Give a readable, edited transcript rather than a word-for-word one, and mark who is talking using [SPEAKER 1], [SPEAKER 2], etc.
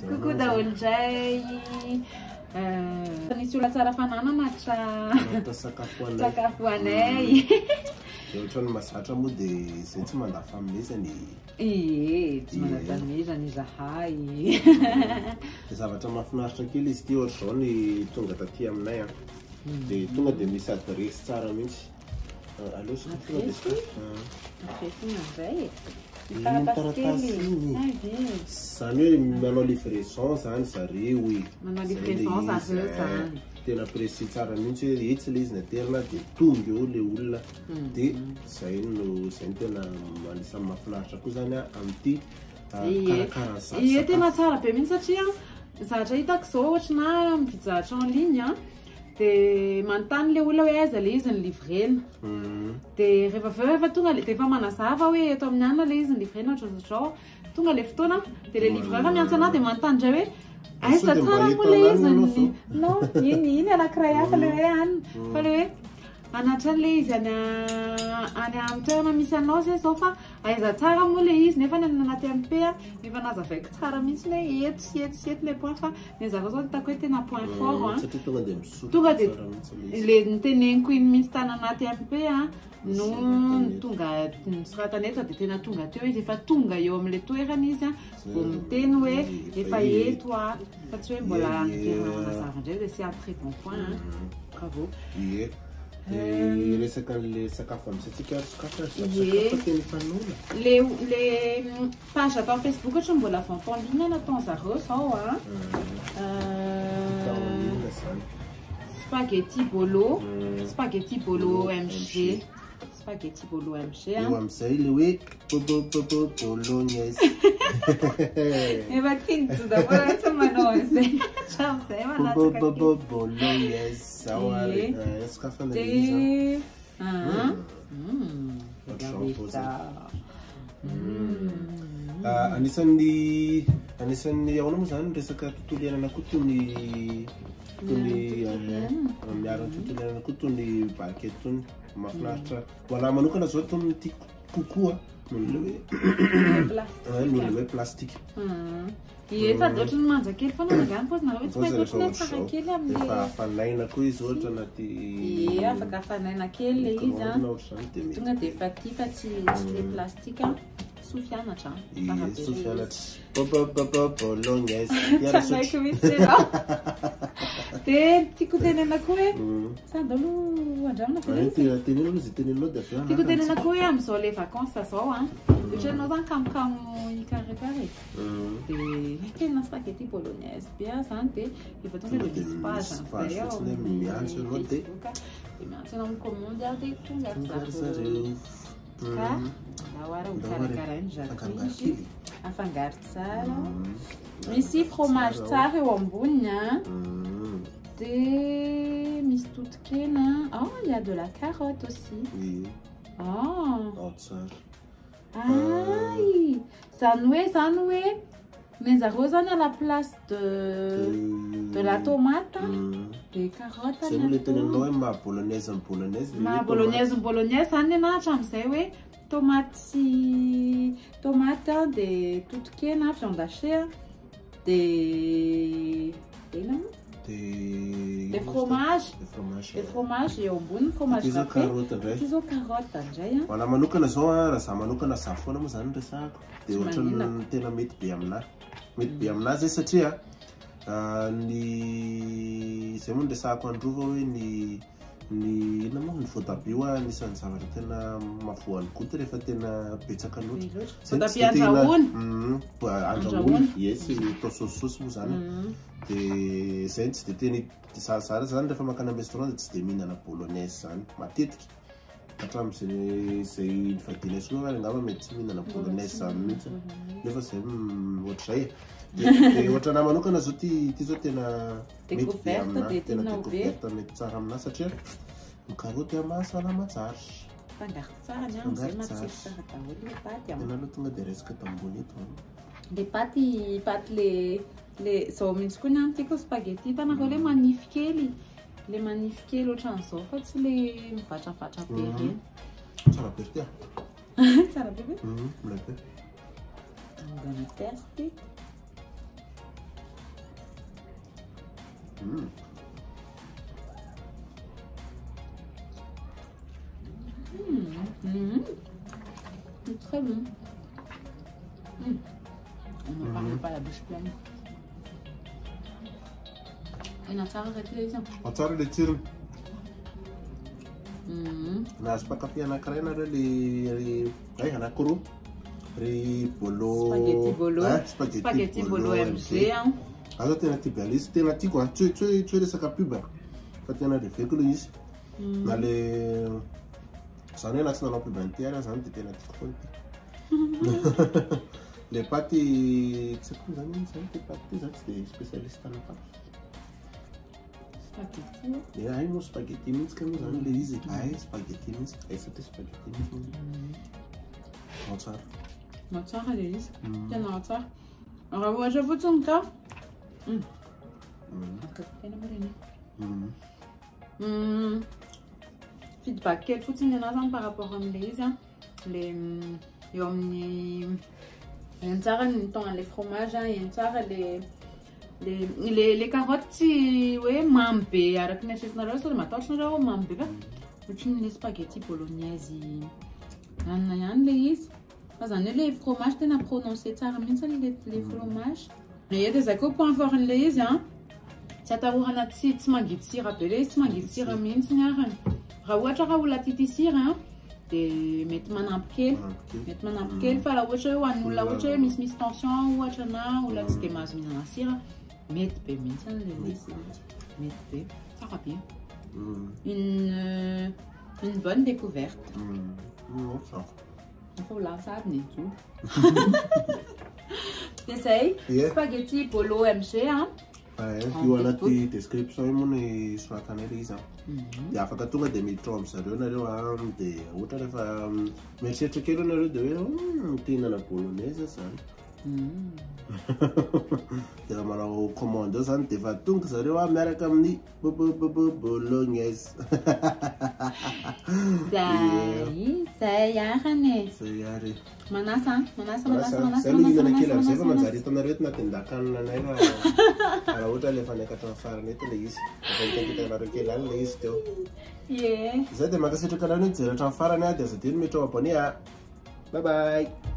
[SPEAKER 1] Coucou Daoljay. Nisy olona tsara fanana matra sakafo anay.
[SPEAKER 2] Ohatrany masatra moa dia izay tsy mandafahamezany.
[SPEAKER 1] Tsy mandafahamezany zahay.
[SPEAKER 2] Dia zavatra mahafinaritra kely izy ity ohatra izao ny tonga taty aminay dia tonga dia misy adresy tsara mihitsy. Allo sy tonga dia zany hoe manao livraison zany zareo
[SPEAKER 1] manao livraison zareo zany.
[SPEAKER 2] Tena précis tsara mihitsy hoe etsy ilay izy naterina dia tonga eo ilay olona dia zay no tena anisany mahafinaritra koa zany amin'ity karakara
[SPEAKER 1] tena tsara be mihitsy satria zatra hitako zao ohatra na mividy zavatra en ligne dia manontany ilay olona hoe aiza ilay izy ny livrena dia rehefa tonga dia efa manazava hoe eto amin'ny anona ilay izy ny livrena ohatr'izao tonga ilay fotoana dia ilay livreur miantso anahy dia manontany indray hoe aiza tsara moa ilay izy non iny anankiray hafa ilay hoe any fa ilay hoe anatra an'ilay izy any amin'ny toerana misy anao zay zao fa aiza tsara moa ilay izy nefa ny anaty MP nefa nazavaiko tsara mihitsy hoe eto sy ilay point fa ny zareo zao hitako hoe tena point fort tonga dia ilay niteneniko iny mihitsy tany anaty MP no tonga soratany eto dia tena tonga teo izy efa tonga eo amin'ilay toerana izy vao miteny hoe efa eto fa tsy hoe mbola manazava indray dia c'est un très bon point bravo.
[SPEAKER 2] Resaka le sakafo amintsika sokatra teny fanona
[SPEAKER 1] le page atao Facebook ohatra mbola vente en ligne natao zareo zao spaghetti bolo MG spaghetti bolo MG
[SPEAKER 2] eo amin'izay le hoe bolognaise
[SPEAKER 1] efa kinitsoda foana tsy manao an'izay hatram'izay manataka
[SPEAKER 2] bolognaise zao ary sakafo an'ilay izy anisan'ny ahoana moa zany resaka tontolo iainana koa toy ny miarana tontolo iainana koa toy ny barquette tony mahafinaritra ho anahy manokana zao tony tiako kokoa noho hoe plastique
[SPEAKER 1] efa dia ohatra ny manja kely foana nagany paozinareo hoe tsy mahita ohatra ny tsara kely amin'ny
[SPEAKER 2] efa afanaina koa izy ohatra anaty
[SPEAKER 1] afaka afanaina kely ilay izy tonga dia efa tia fa tsy le plastique sofianatra
[SPEAKER 2] bolognaise
[SPEAKER 1] sanaiko mihitsy dia tiako tenena koa hoe sady aloha andramana
[SPEAKER 2] tenenao zay tenenao dia avy
[SPEAKER 1] tiako tenena koa hoe amin'izao le vacances zao ohatra ianao zany kamokamo icarrécarré dia tena spaghetti bolognaise be zany dia efa tonga dia misy page an'izay ao
[SPEAKER 2] miantso ianao dia
[SPEAKER 1] miantso ianao mikomandy aho dia tonga zareo ka ahoara ho karakarainy zareo izy afangaro tsara misy fromage tsara eo amboniny dia misy totokena il y a de la carotte aussi zany hoe mais zareo zany à la place de la tomate des carottes
[SPEAKER 2] c'est le tenenao hoe ma bolognaise
[SPEAKER 1] zany ana hatram'izay hoe tomate dia totokena viande hachée des fromages eo amboniny fromage râpé ty zao carotte indray
[SPEAKER 2] ana manokana zao raha za manokana za foana moa zany resahako dia ohatrany tena mety be aminazy zay satria ny zay moa resahako androva hoe ny inona moa ny voatabia anisan'ny zavatra tena mahavoan'ny koty rehefa tena betsaka loatra andrahoiny yes atao saosisosy moa zany dia zay tsy dia teny zara zany rehefa makany amin'ny restaurant tsy dia mihinana bolognaise zany matetika hatramin'izay nivadiana soa angamba mety tsy mihinana bolognaise zany mihitsy nefa zay ohatr'izay dia ohatra nahy manokana zao ty zao tena mety be aminahy tena découverte mety tsara aminahy satria ny karoty mahasalama tsara
[SPEAKER 1] fangaro tsara ny amin'izay matsiro tsara daholo le paty
[SPEAKER 2] tena aloha tonga dia resaka tambony eto
[SPEAKER 1] le paty le zao mihitsy koa ny any tiako spaghetti hitanareo le manify kely le manify kely ohatran'izao fa tsy le mivatravatra be reny
[SPEAKER 2] tsara be tia
[SPEAKER 1] tsara be be
[SPEAKER 2] mila be
[SPEAKER 1] I'm gonna test it C'est très bon. On ne parle pas la bouche pleine. Et on a
[SPEAKER 2] tsara le tsirony. Nahazo mpakafy anankiray nareo le anankiroa ry bolo
[SPEAKER 1] spaghetti bolo MG.
[SPEAKER 2] Aza tena tia be izy, tena tiako tsy resaka pub fa tena reveko le izy. Na le zany hoe na tsy nanao publicitaire zany dia tena tiako foana. Le paty tsy haiko zany zany ty paty ty zany tsy dia spécialiste anakahy.
[SPEAKER 1] Spaghetti.
[SPEAKER 2] Ay moa spaghetti mihitsy ka moa zany le izy. Ay spaghetti mihitsy. Ay satria spaghetti mihitsy. Ao tsara.
[SPEAKER 1] Ao tsara le izy. Tena ao tsara. Raha ohatra fotsiny ka feedback kely fotsiny ana zany par rapport am'le izy le eo amin'ny tsara ny tongany le fromage eny tsara les carottes tsy hoe mamy be araky ny asesinareo sao matahotra nareo mamy be fa ohatriny le spaghetti bolognaise anina ihany le izy fa zany hoe le fromage tena prononcé tsara mihitsy le fromage. Et des accords point fort le izy tsy atahorana tsy mangidy sira be le izy tsy mangidy sira mihitsy ny arany. Raha ohatra ka olona tia sira dia mety manampy kely fa raha ohatra hoe ho an'ny olona ohatra hoe misy tension ohatra na olona tsy dia mahazo mihinana sira mety be mihitsy le izy. Mety be tsara be. Une bonne découverte. Il faut la sable et tout. T'essayes? Spaghetti bolo MG
[SPEAKER 2] io anaty description io moa ny soratanay le izy dia afaka tonga dia miditra ao amin'zareo nareo dia ohatra rehefa mieritreritra kely nareo dia hoe te hihinana bolognaise zany dia manao commande ao zany dia efa tonga zareo miaraka amin'ny bolognaise.
[SPEAKER 1] Zay arany.
[SPEAKER 2] Zay ary.
[SPEAKER 1] Manasa.
[SPEAKER 2] Zay no hihinana kely amin'izay fa manjary hitanareo eto na tendan-kanina anay raha ohatra lefa niakatra amin'ny farany eto le izy. Efa hitankitanareo kely any le izy teo. Zay dia mankasitraka anareo hijery hatramin'ny farany dia aza dia miditra ao abonné. Bye bye.